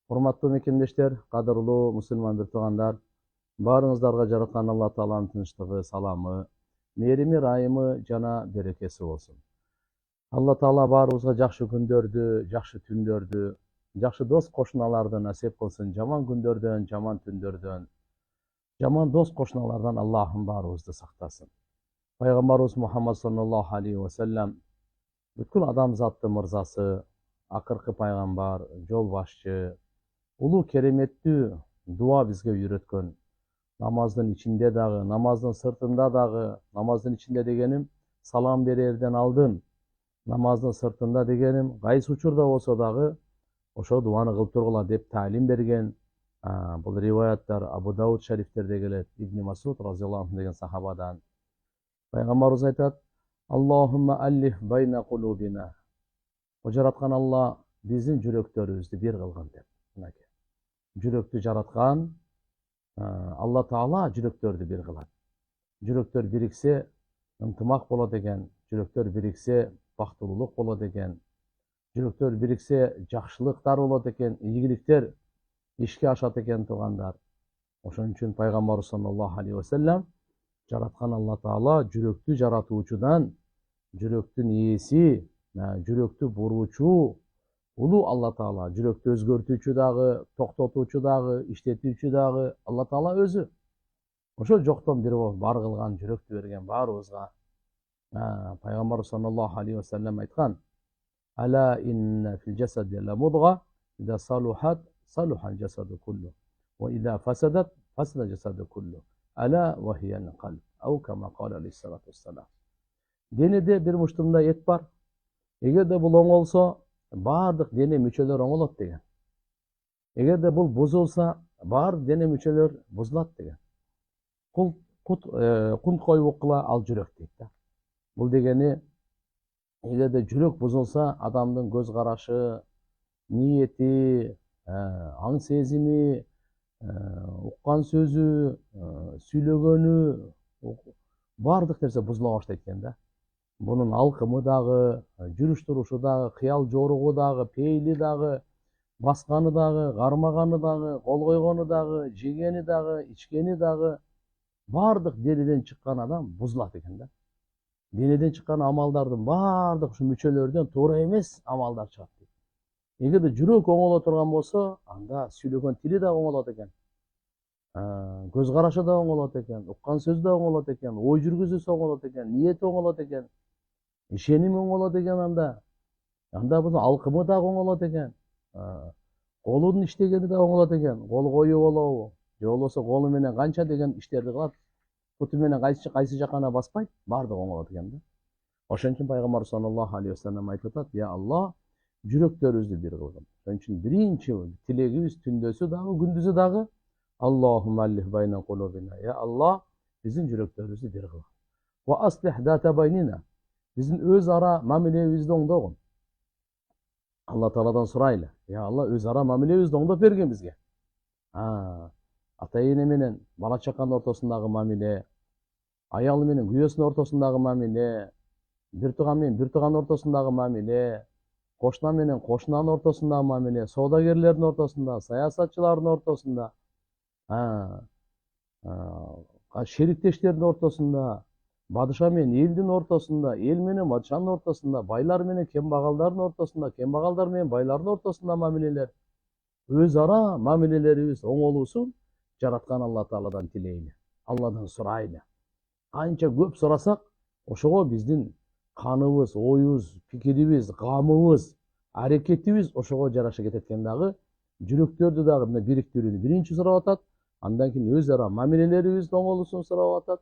Урматтуу мекендештер, кадырлуу мусулман бир туугандар, баарыңыздарга жараткан Алла Тааланын тынчтыгы, саламы, мээрими, ырайымы жана берекеси болсун. Алла Таала баарыбызга жакшы күндөрдү, жакшы түндөрдү, жакшы дос кошуналарды насип кылсын. Жаман күндөрдөн, жаман түндөрдөн, жаман дос кошуналардан Аллахым баарыбызды сактасын. Пайгамбарыбыз Мухаммад саллаллаху алейхи ва саллям бүткүл адамзаттын мырзасы, акыркы пайгамбар, жол башчы, улуу кереметтүү дуа бизге үйрөткөн. Намаздын ичинде дагы, намаздын сыртында дагы, намаздын ичинде дегеним салам берерден алдын, намаздын сыртында дегеним кайсы учурда болсо дагы ошо дуаны кылып тургула деп таалим берген. Бул риваяттар Абу Дауд шарифтерде келет. Ибн Масуд разияллаху анху деген сахабадан. Пайгамбарыбыз айтат: Аллахумма аллиф байна кулубина. О жараткан Алла биздин жүрөктөрүбүздү бир кылгын деп. Мынакей. Жүрөктү жараткан Алла Таала жүрөктөрдү бир кылат. Жүрөктөр бириксе ынтымак болот экен, жүрөктөр бириксе бактылуулук болот экен, жүрөктөр бириксе жакшылыктар болот экен, ийгиликтер ишке ашат экен туугандар. Ошон үчүн пайгамбар саллаллаху алейхи ва саллям жараткан Алла Таала жүрөктү жаратуучудан, жүрөктүн ээси, жүрөктү буруучу улуу Алла Таала, жүрөктү өзгөртүүчү дагы, токтотуучу дагы, иштетүүчү дагы Алла Таала өзү. Ошол жоктон бир бар кылган жүрөктү берген баарыбызга. Пайгамбар саллаллаху алейхи ва саллям айткан: Ала инна фил жасади ла мудга, ида салухат салухал жасаду куллу, ва ида фасадат фасада жасаду куллу. Ала ва хиял калб. Ау кама кала алейхиссалату вассалам. Денеде бир муштумда эт бар. Эгерде бул оңолсо, баардык дене мүчөлөр оңолот деген. Эгерде бул бузулса, баардык дене мүчөлөр бузулат деген. Кунт коюп кыла ал жүрөк дейт да. Бул дегени, эгерде жүрөк бузулса, адамдын көз карашы, ниети, аң сезими, уккан сөзү, сүйлөгөнү, баардык нерсе бузула баштайт экен да. Bunun alkımı dağı, жүрүш турушу дагы, кыял жоругу дагы, пейли дагы, басканы дагы, кармаганы дагы, кол койгону дагы, жегени дагы, ичкени дагы, баардык денеден чыккан адам бузулат экен да. Денеден чыккан амалдардын баардык ушу мүчөлөрдөн туура эмес амалдар чыгат дейт. Эгерде жүрөк оңоло турган болсо, анда сүйлөгөн тили да оңолот экен. Көз карашы да оңолот экен, уккан сөз да оңолот экен, ой жүргүзүүсү оңолот экен, ниети оңолот экен. Ишеним оңолот экен анда. Анда бул алкымы да оңолот экен. Колунун иштегени да оңолот экен. Кол коюу болобу? Же болбосо колу менен канча деген иштерди кылат. Буту менен кайсы жакана баспайт, баардыгы оңолот экен да. Ошон үчүн пайгамбар саллаллаху алейхи ва саллям айтып атат: "Я Алла, жүрөктөрүбүздү бир кылгын." Ошон үчүн биринчи тилегибиз түндөсү дагы, күндүзү дагы Аллахумма аллиф байна кулубина. Я Алла, биздин жүрөктөрүбүздү бир кылгын. Ва аслих дата байнина. Биздин өз ара мамилебизди оңдогун. Алла Тааладан сурайлы. Я Алла, өз ара мамилебизди оңдоп берген бизге. Ата эне менен бала чаканын ортосундагы мамиле, аялы менен күйөөсүнүн ортосундагы мамиле, бир тууган менен бир туугандын ортосундагы мамиле, кошуна менен кошунанын ортосундагы мамиле, соодагерлердин ортосунда, саясатчылардын ортосунда, шериктештердин ортосунда, падыша менен элдин ортосунда, эл менен падышанын ортосунда, байлар менен кембагалдардын ортосунда, кембагалдар менен байлардын ортосунда мамилелер, өз ара мамилелерибиз оңолуусун жараткан Алла Тааладан тилейли, Алладан сурайлы. Канча көп сурасак, ошого биздин каныбыз, оюбуз, пикирибиз, камыбыз, аракетибиз ошого жараша кетет экен дагы. Жүрөктөрдү дагы мына бириктирүүнү биринчи сурап атат. Андан кийин өз ара мамилелерибиз оңолуусун сурап атат.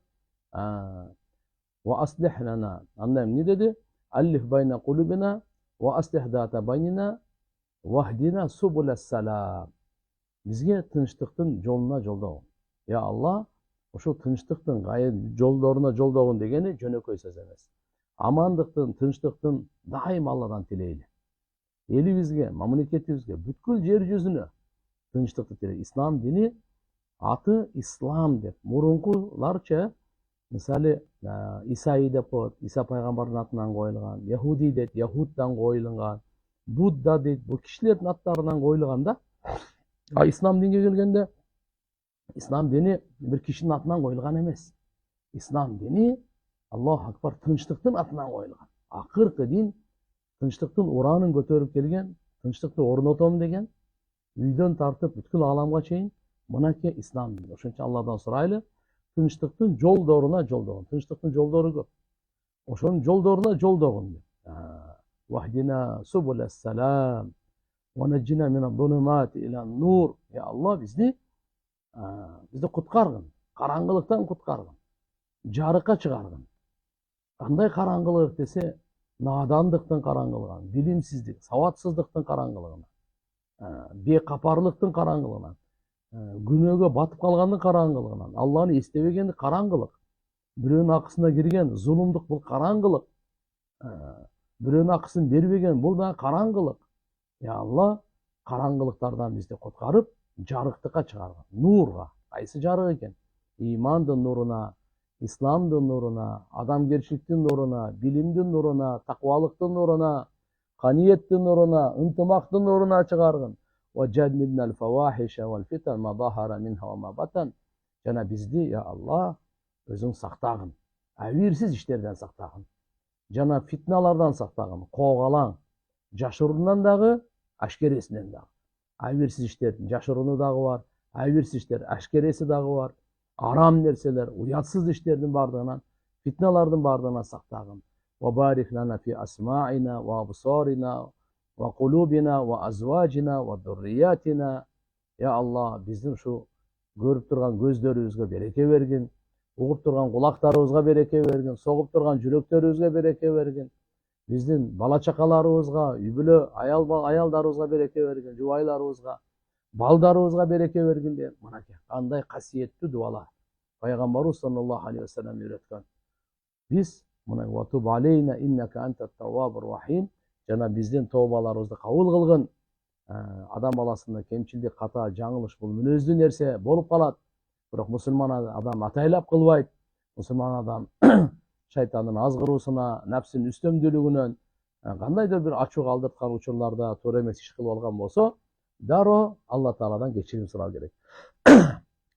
Ва аслих лана. Анда эмне деди? Аллиф байна кулубина ва аслих дата байнина вахдина субулас салам. Бизге тынчтыктын жолуна жолдогун. Я Алла, ошол тынчтыктын жолдоруна жолдогун дегени жөнөкөй сөз эмес. Амандыктын, тынчтыктын дайым Алладан тилейли. Элибизге, мамлекетибизге, бүткүл жер жүзүнө тынчтыкты тилейли. Ислам дини аты Ислам деп. Мурункуларча, мисалы, Исаи деп коет, Иса пайгамбардын атынан коюлган, Яхуди дейт, Яхуддан коюлган, Будда дейт, бул кишилердин аттарынан коюлган да. İslam dinге келгенде, İslam dini bir kişinin atынан koyulgan emес. İslam dini Allahu Akbar тынчтыктын атынан koyulgan. Акыркы din тынчтыктын уранын көтөрүп келген, тынчтыкты орнотом деген, үйдөн тартып бүткүл ааламга чейин мынакей İslam dini. Ошон үчүн Алладан сурайлы, тынчтыктын жолдоруна жолдогун. Тынчтыктын жолдору көп. Ошонун жолдоруна жолдогун деп. Vahdina subul selam ve neccina minel zulumati ilen nur. Ya Allah bizni kutkargın. Karangılıktan kutkargın. Жарыкка чыгаргын. Кандай караңгылык десе, надандыктын караңгылыгынан, билимсиздик, сабатсыздыктын караңгылыгынан, бекапарлыктын караңгылыгынан, күнөөгө батып калгандын караңгылыгынан, Алланы эстебегендин караңгылык, бирөөнүн акысына кирген зулумдук бул караңгылык, бирөөнүн акысын бербеген бул да караңгылык. Ya Allah караңгылыктардан бизди куткарып, жарыктыкка чыгарган, нурга. Кайсы жарык экен? İmandын нурuna, İslam'dın nuruna, adamgerçiliktин nuruna, bilimdin nuruna, takvalıktın nuruna, kaniyettin nuruna, ıntımaktın nuruna çıkargın. وَجَنِّبْنَا الْفَوَاحِشَ وَالْفِتَنَ مَا ظَهَرَ مِنْهَا وَمَا بَطَنَ. Jana bizdi ya Allah özüň saktagın. Äwirsiz işlerden saktagın. Jana fitnalardan saktagın. Kogalaň, jaşırından dagı, aşkeresinden dagı. Äwirsiz işlerden jaşırını dagı var, äwirsiz işler aşkeresi dagı var. Aram nerseler, uyatsız işlerinin bardığından, fitnalardan bardığına saktagın. Ve barik lana fi asma'ina ve absarina ve kulubina ve azvacina ve durriyatina. Ya Allah bizim şu görüp durgan gözleribizge bereke bergin, ugup durgan kulaklarыбызга bereke bergin, sogup durgan жүрөктөрүбүзгө bereke bergin. Биздин бала чакаларыбызга, үй бүлө аялдарыбызга берeke bergin, жубайларыбызга, балдарыбызга береке бергин деп. Мынакей кандай касиеттүү дуалар. Пайгамбарыбыз саллаллаху алейхи ва саллям үйрөткөн. Биз мына ватуб алейна иннека антат таввабур рахим. Жана биздин тообаларыбызды кабыл кылгын. Адам баласында кемчилдик, ката, жаңылыш бул мүнөздүү нерсе болуп калат. Бирок мусулман адам атайлап кылбайт. Мусулман адам шайтандын азгыруусуна, напсинин үстөмдүүлүгүнөн, кандайдыр бир ачуу калтырткан учурларда туура эмес иш кылып алган болсо, daro Allah Teala'dan geçirim sıra gerek.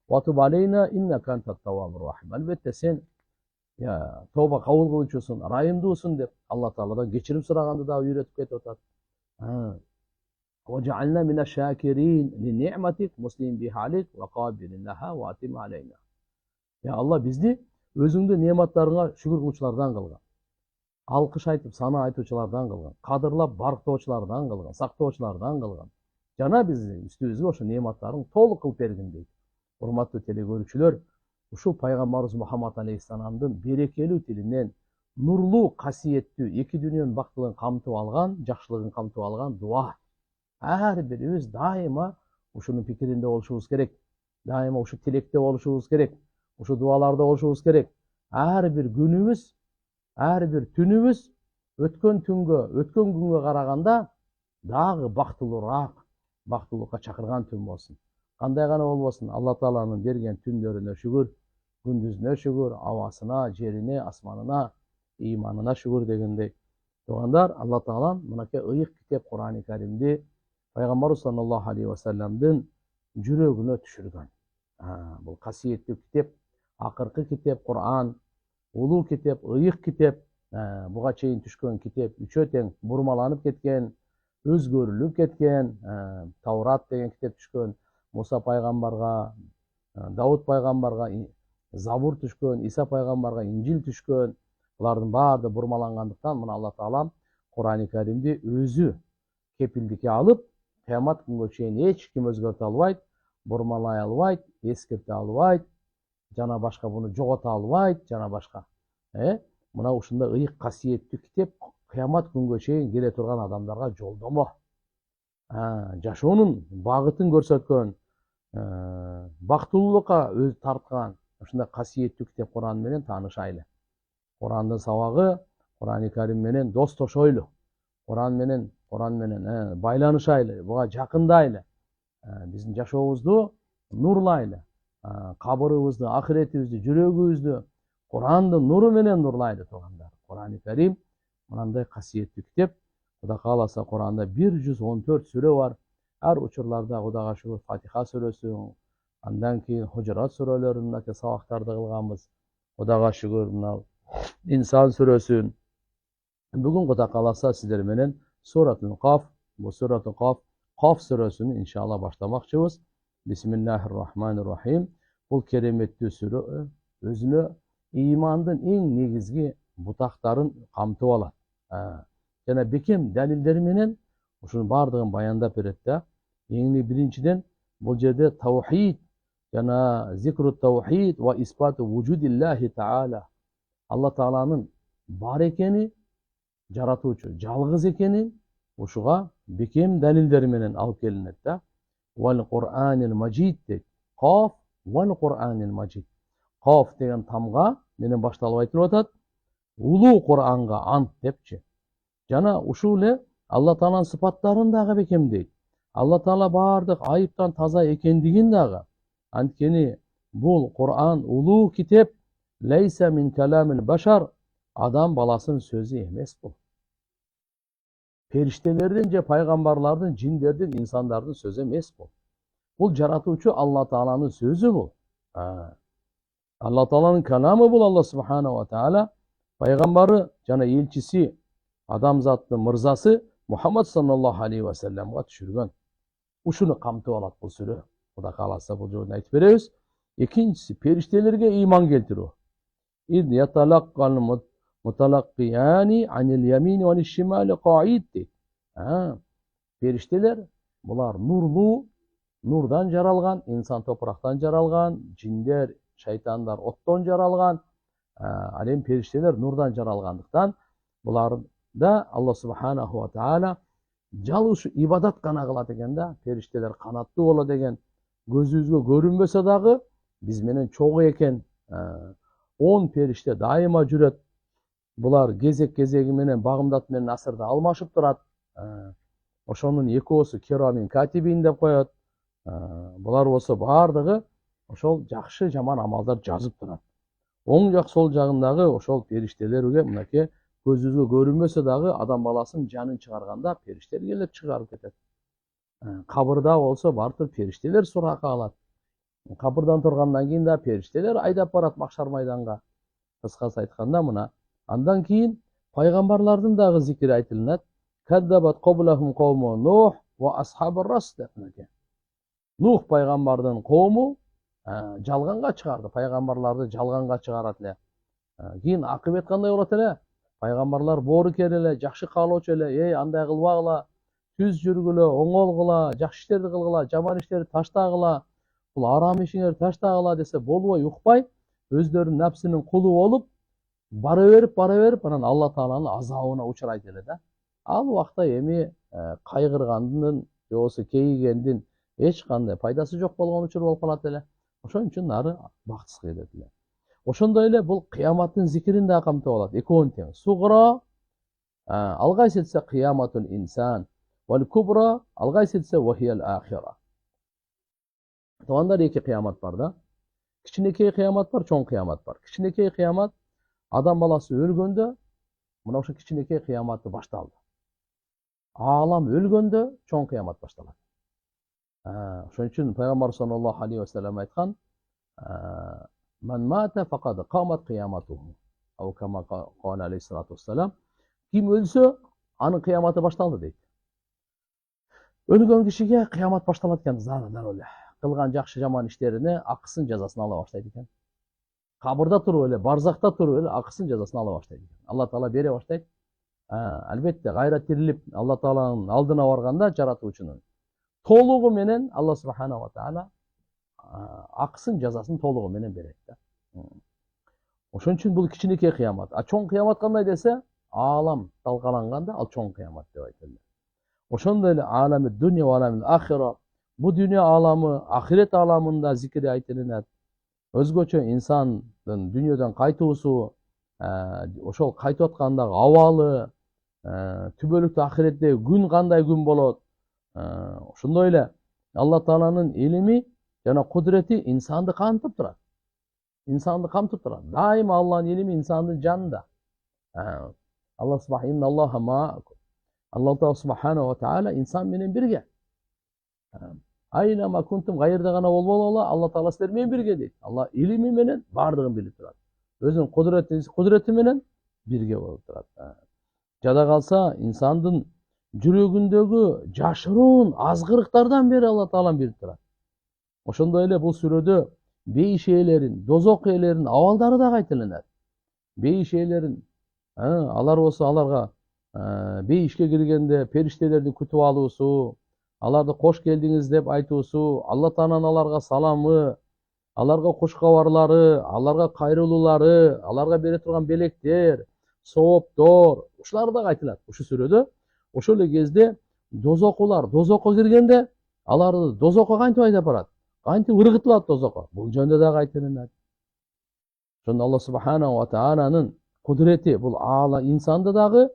Vatub aleyna inneke entet tevvabur rahim. Elbette sen ya tövbe kabul kılınçısın, rahimdusun dep Allah Teala'dan geçirim sıragandı da öğretip ketip atat. Ve cealna mine şakirin li ni'metik muslim bihalik ve kabilin laha ve atim aleyna. Ya Allah bizni özüңdүн nematlarına şükür kılçılardan kılgan. Alkış aytıp sana aytıçılardan kılgan. Kadırlap barktoçulardan kılgan, saktoçulardan kılgan. Jana bizdin üstübüzgө ошо неаматтарын толук кылып бергин дейт. Урматтуу телекөрүүчүлөр, ушул пайгамбарыбыз Мухаммад алейхиссаламдын берекелүү тилинен нурлуу, касиеттүү, эки дүйнөнүн бактылыгын камтып алган, жакшылыгын камтып алган дуа. Ар бирибиз дайыма ушунун пикиринде болушубуз керек. Дайыма ушу тилекте болушубуз керек. Ушу дуаларда болушубуз керек. Ар бир күнүбүз, ар бир түнүбүз өткөн күнгө караганда дагы бактылуураак, бактылыкка чакырган түн болсун. Кандай гана болбосун, Алла Тааланын берген түндөрүнө шүгүр, күндүзүнө шүгүр, абасына, жерине, асманына, иманына шүгүр дегендей. Тугандар, Алла Таалан мынакей ыйык китеп Кур'ан-ы Каримди пайгамбарыбыз саллаллаху алейхи ва салламдын жүрөгүнө түшүргөн. Бул касиеттүү китеп, акыркы китеп Кур'ан, улуу китеп, ыйык китеп, буга чейин түшкөн китеп үчөө тең бурмаланып кеткен, өзгөрүлүп кеткен. Таурат деген китеп түшкөн, Муса пайгамбарга, Дауд пайгамбарга Забур түшкөн, Иса пайгамбарга Инжил түшкөн. Булардын баары бурмалангандыктан мына Алла Таалам Кур'ан-ы Каримди өзү кепилдикке алып, кыямат күнгө чейин эч ким өзгөртө албайт, бурмалай албайт, эскерте албайт, жана башка буну жогото албайт, жана башка. Мына ушундай ыйык касиеттүү китеп кыямат күнгө чейин келе турган адамдарга жолдомо, жашоонун багытын көрсөткөн, бактылуулукка өз тарткан ушундай касиеттүү китеп Кур'ан менен таанышайлы. Кур'андын сабагы Кур'ан-ы Карим менен достошойлу. Кур'ан менен байланышайлы, буга жакындайлы. Биздин жашообузду нурлайлы. Кабырыбызды, ахиретибизди, жүрөгүбүздү Кур'андын нуру менен нурлайлы тугандар. Кур'ан-ы Карим мынандай касиеттүү китеп. Кудай кааласа Кур'анда 114 сүрө бар. ар учурларда Кудайга шүгүр Фатиха сүрөсүн, андан кийин Хужурат сүрөлөрүндө сабактарды кылганбыз. Кудайга шүгүр мына Инсан сүрөсүн. Бүгүн Кудай кааласа сиздер менен Суратул Каф, бул Суратул Каф, Каф сүрөсүн иншалла баштамакчыбыз. Бисмиллахир-рахманир-рахим. Бул кереметтүү сүрө өзүнө ыймандын эң негизги бутактарын камтып алат. Жана бекем далилдер менен ушунун баардыгын баяндап берет да. Эң биринчиден бул жерде таухид жана зикру таухид ва испату вujudillahи таала. Алла Тааланын бар экени, жаратуучу, жалгыз экенин ушуга бекем далилдер менен алып келинет да. Вал Кур'анил Маджид дейт. Каф вал Кур'анил Маджид. Каф деген тамга менен башталып айтылып атат. Улуу Кур'анга ант депчи. Жана ушул эле Алла Тааланын сыпаттарын дагы бекемдейт. Алла Таала баардык айыптан таза экендигин дагы. Анткени бул Кур'ан улуу китеп, лейса мин каламил башар, адам баласынын сөзү эмес бул. Периштелердин же пайгамбарлардын, жиндердин, инсандардын сөзү эмес бул. Бул жаратуучу Алла Тааланын сөзү бул. Алла Тааланын каламы бул. Алла Субхана ва Таала пайгамбары жана элчиси, адамзаттын мырзасы Мухаммад саллаллаху алейхи ва салламга түшүргөн. Ушуну камтып алат бул сүрө. Кудай кааласа бул жолун айтып беребиз. Экинчиси периштелерге ыйман келтирүү. إذ يتلقى المتلقيان عن اليمين والشمال قاعد дейт. Периштелер булар нурлуу, нурдан жаралган, инсан топурактан жаралган, жиндер, шайтандар оттон жаралган. Ал эми периштелер нурдан жаралгандыктан буларда Алла Субханаху ва Таала жалгыз ибадат гана кылат экен да. Периштелер канаттуу болот экен. Көзүбүзгө көрүнбөсө дагы биз менен чогуу экен. 10 периште дайыма жүрөт. Булар кезек-кезеги менен багымдат менен асырда алмашып турат. Ошонун экөөсү керамин катибин деп коет. Булар болсо баардыгы ошол жакшы жаман амалдар жазып турат. Оң жак сол жагындагы ошол периштелерге мынакей көзүбүзгө көрүнбөсө дагы адам баласынын жанын чыгарганда периштелер келип чыгарып кетет. Кабырда болсо баардык периштелер суракка алат. Кабырдан тургандан кийин да периштелер айдап барат макшар майданга. Кыскасы айтканда мына. Андан кийин пайгамбарлардын дагы зикри айтылат. Каддабат qablahum qawmu Nuh ва асхабур рас деп мынакей. Нух пайгамбардын коому жалганга чыгарды. Пайгамбарларды жалганга чыгарат эле. Кийин акыбет кандай болот эле? Пайгамбарлар боорукер эле, жакшы каалоочу эле, андай кылбагыла, түз жүргүлө, оңолгула, жакшы иштерди кылгыла, жаман иштерди таштагыла. Бул арам ишиңерди таштагыла десе болбой, укпай, өздөрүнүн напсынын кулу болуп, бара берип, анан Алла Тааланын азабына учурайт эле да. Ал убакта эми кайгыргандын, же болбосо кейигендин эч кандай пайдасы жок болгон учур болуп калат эле. Ошон үчүн ары бактысыз кетет эле. Ошондой эле бул кыяматтын зикирин да камтып алат. Экөөнүн тең. Сугра алгайсы этсе кыяматул инсан, вал кубра алгайсы этсе вахиял ахира. Тугандар эки кыямат бар да. Кичинекей кыямат бар, чоң кыямат бар. Кичинекей кыямат адам баласы өлгөндө, мына ошо кичинекей кыяматы башталды. Алам өлгөндө чоң кыямат башталат. Ошон үчүн пайгамбар саллаллаху алейхи ва саллям айткан: "Ман мата факад камат кыяматуху." Ау кама кала алейхиссалату вассалам. Ким өлсө, анын кыяматы башталды дейт. Өлгөн кишиге кыямат башталат экен зарыл эле. Кылган жакшы жаман иштерине акысын жазасын ала баштайт экен. Кабырда туруп эле, барзакта туруп эле акысын жазасын ала баштайт экен. Алла Таала бере баштайт. Албетте кайра тирилип Алла Тааланын алдына барганда жаратуучунун толугу менен Алла Субхана ва Таала акысын жазасын толугу менен берет да. Ошон үчүн бул кичинекей кыямат. Чоң кыямат кандай десе, алам талкаланганда ал чоң кыямат деп айтылат. Ошондой эле алами дунья ва аламил ахира. Бу дүйнө аламы, ахирет аламында зикри айтылат. Өзгөчө инсандын дүйнөдөн кайтуусу, ошол кайтып аткандагы абалы, түбөлүктүү ахиретте күн кандай күн болот. Ошондой эле Алла Тааланын илими жана кудурети инсанды камтып турат. Инсанды камтып турат. Дайыма Алланын илими инсандын жанында. Алла Субхана Алла Субхана ва Таала инсан менен бирге. Айнама кунтум, кайерде гана болболо, Алла Таала силер менен бирге дейт. Алла илими менен бардыгын билип турат. Өзүнүн кудурети менен бирге болуп турат. Жада калса инсандын жүрөгүндөгү жашыруун азгырыктардан бери Алла Таала билип турат. Ошондой эле бул сүрөдө бейиш ээлерин, дозок ээлеринин абалдары да айтылынат. Бейиш ээлерин, алар болсо аларга бейишке киргенде периштелерди күтүп алуусу, аларды кош келдиңиз деп айтуусу, Алла Тааланын аларга саламы, аларга куш кабарлары, аларга кайрылуулары, аларга бере турган белектер, сооптор, ушулар да айтылат ушул сүрөдө. Ошол эле кезде дозокулар дозокко киргенде аларды дозокко кантип айдап барат, кантип ыргытылат дозокко, бул жөнүндө дагы айтылынат. Ошондо Алла субханаху ва тааlanын кудурети бул аала инсанды дагы,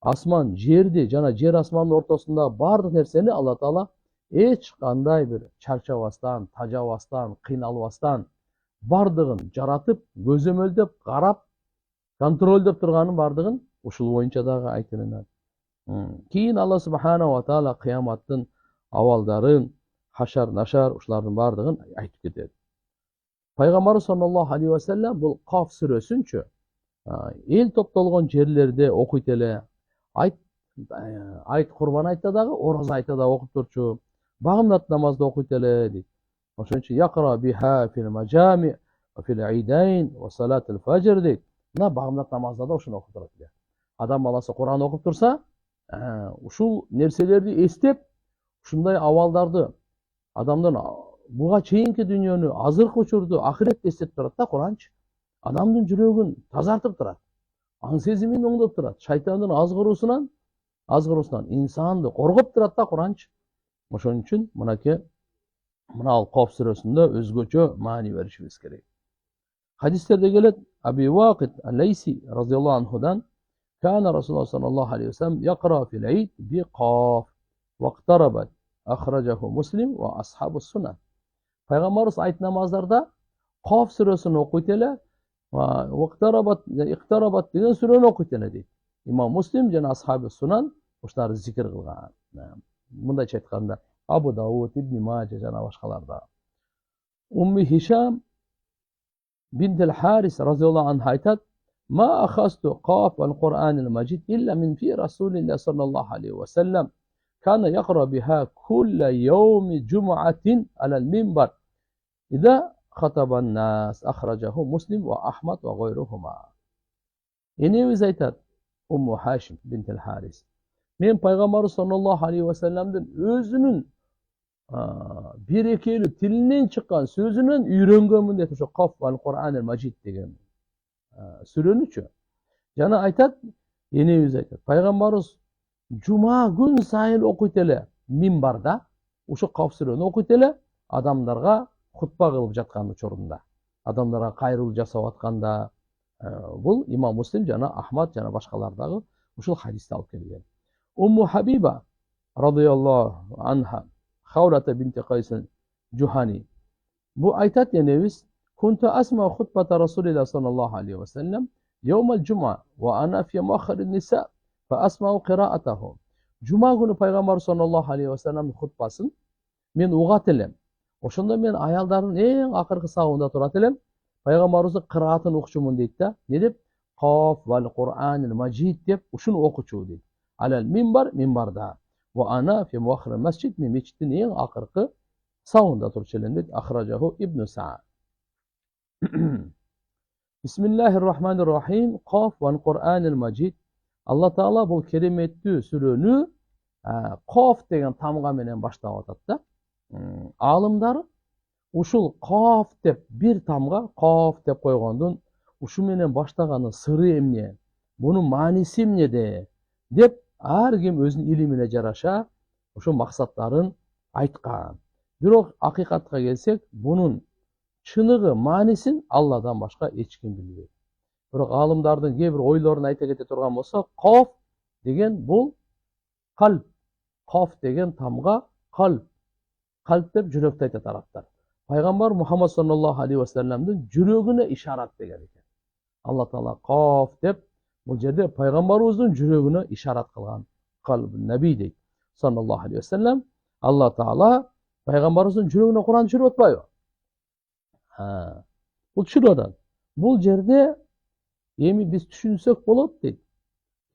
асман жерди жана жер асмандын ортосундагы бардык нерсени Алла Таала эч кандай бир чарчабастан, тажабастан, кыйналбастан бардыгын жаратып, көзөмөлдөп, карап, контролдоп турганын бардыгын ушул боюнча дагы айтылынат. Кийин Алла субханаху ва таала кыяматтын абалдарын, хашар, нашар ушулардын бардыгын айтып кетет. Пайгамбарыбыз саллаллаху алейхи ва саллям бул Каф сүрөсүнчү эл топтолгон жерлерде окуйт эле, айт курбан айтта дагы, ороза айтта да окуп турчу, багымдат намазда окуйт эле дейт. Ошон үчүн якра биха фил мажами ва фил айдайн ва салатил фажр дейт. Мына багымдат намазда да ошону окуп турат эле. Адам баласы Куран окуп турса, ушул нерселерди эстеп, ушундай абалдарды адамдын буга чейинки дүйнөнү, азыркы учурду, ахиретти эстетип турат да Куранчы. Адамдын жүрөгүн тазартып турат, аң сезимин оңдоп турат, шайтандын азгыруусунан инсанды коргоп турат да Куранчы. Ошон үчүн мынакей мына Каф сүрөсүндө өзгөчө маани беришибиз керек. Хадистерде келет, Аби Вакид Алейси разияллаху анхудан, кана Расулуллах саллаллаху алейхи ва саллям якра фил айд би Каф вақтарабат, ахраджаху Муслим ва асхабу сунан. Пайгамбарыбыз айт намаздарда Каф сүрөсүн окуйт эле, иктарабат деген сүрөнү окуйт эле дейт. Имам Муслим жана асхабу сунан ушуларды зикир кылган. Мындайча айтканда Абу Дауд, Ибн Мажа жана башкаларда. Умми Хишам бинт Харис разияллаху анха айтат, ма ахасту Каф вал Куранил Маджид илля мин фи Расулиллах саллаллаху алейхи ва саллям кана якра биха кулла йауми джум'атин алал минбар ида хатабан нас, ахраджаху Муслим ва Ахмад ва гайрухума. Энебиз айтат, Умму Хашим бинт Харис, мен пайгамбарыбыз саллаллаху алейхи ва салламдын өзүнүн берекелүү тилинен чыккан сөзүнөн үйрөнгөнмүн дейт ошо Каф вал Куранил Маджид деген сүрөнүчү. Жана айтат, энебиз айтат, пайгамбарыбыз жума күн сайын окуйт эле минбарда, ошо Каф сүрөнү окуйт эле, адамдарга хутба кылып жаткан учурунда, адамдарга кайрылуу жасап атканда. Бул Имам Муслим жана Ахмад жана башкалар дагы ушул хадисти алып келген. Умму Хабиба радияллаху анха Хавлата бинти Кайсын Жухани, бу айтат энебиз, кунту асма хутбата Расулиллах саллаллаху алейхи ва саллям йаумал жума ва ана фи махрин ниса фа асмау кираатаху. Жума күнү пайгамбар саллаллаху алейхи ва салламдын хутбасын мен угат элем. Ошондо мен аялдардын эң акыркы сабында турат элем. Пайгамбарыбыздын кыраатын укчумун дейт да. Не деп? Каф вал Куранил Маджид деп ушуну окучу дейт. Алал минбар, минбарда. Ва ана фи махрин масжид, мен мечиттин эң акыркы сабында турчу элем дейт. Ахраджаху Ибн Саъд. Бисмиллахир-рахманир-рахим. Каф вал Куранил Маджид. Алла Таала бул кереметтүү сүрөнү Каф деген тамга менен баштап атат да. Алымдар ушул Каф деп бир тамга Каф деп койгондун ушу менен баштаганы сыры эмне, бунун мааниси эмнеде деп ар ким өзүнүн илимине жараша ошо максаттарын айткан. Бирок акыйкатка келсек, бунун чыныгы маанисин Алладан башка эч ким билбейт. Бирок алымдардын кээ бир ойлорун айта кете турган болсо, Каф деген бул калп. Каф деген тамга калп. Калп деп жүрөктү айтат арабтар. Пайгамбар Мухаммад саллаллаху алейхи ва салламдын жүрөгүнө ишарат деген экен. Алла Таала Каф деп бул жерде пайгамбарыбыздын жүрөгүнө ишарат кылган. Калб наби дейт саллаллаху алейхи ва саллам. Алла Таала пайгамбарыбыздын жүрөгүнө Кур'ан түшүрүп атпайбы? Бул түшүрүп атат. Бул жерде эми биз түшүнсөк болот дейт.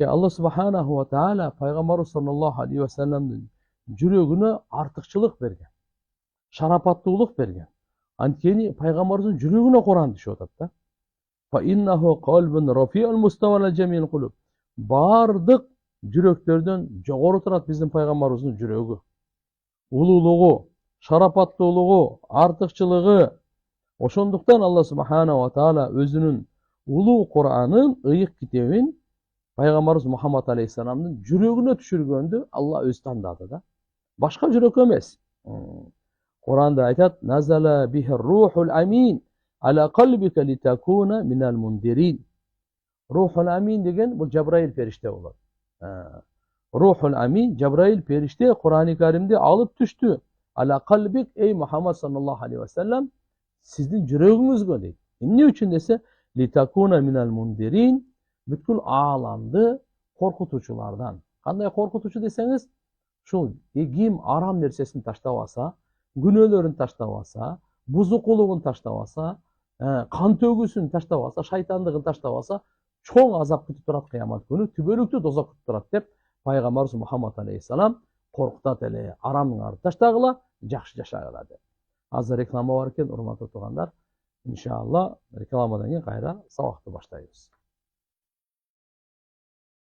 Алла Субханаху ва Таала пайгамбарыбыз саллаллаху алейхи ва салламдын жүрөгүнө артыкчылык берген, шарапаттуулук берген. Анткени пайгамбарыбыздын жүрөгүнө Кур'ан түшүп атат да. Fa innahu qalbun rafi'ul mustawa jami'il qulub. Бардык жүрөктөрдөн жогору турат биздин пайгамбарыбыздын жүрөгү. Улуулугу, шарапаттуулугу, артыкчылыгы. Ошондуктан Алла Субханаху ва Таала өзүнүн улуу Кур'анын, ыйык китебин пайгамбарыбыз Мухаммад алейхиссаламдын жүрөгүнө түшүргөндү Алла өзү тандады да. Башка жүрөккө эмес. Кур'анда айтат: "Назала бихир рухул амин ala qalbika litakuna minal mundirin." Ruhul Amin деген бул Жабраил периште болот. Ruhul Amin, Жабраил периште Кур'ани Каримди алып түштү. Ala qalbik, ey Muhammad sallallahu aleyhi ve sellem, сиздин жүрөгүңүзгө дейт. Эмне үчүн десе, litakuna minal mundirin, бүткүл ааламды коркутуучулардан. Кандай коркутуучу десеңиз, ушул ким арам нерсесин таштабаса, күнөөлөрүн таштабаса, бузукулугун таштабаса, кан төгүүсүн таштабаса, шайтандыгын таштабаса, чоң азап күтүп турат кыямат күнү, түбөлүктүү тозак күтүп турат деп пайгамбарыбыз Мухаммад алейхиссалам коркутат эле. Арамдын арды таштагыла, жакшы жашагыла деп. Азыр реклама бар экен, урматтуу туугандар. Иншалла рекламадан кийин кайра сабакты баштайбыз.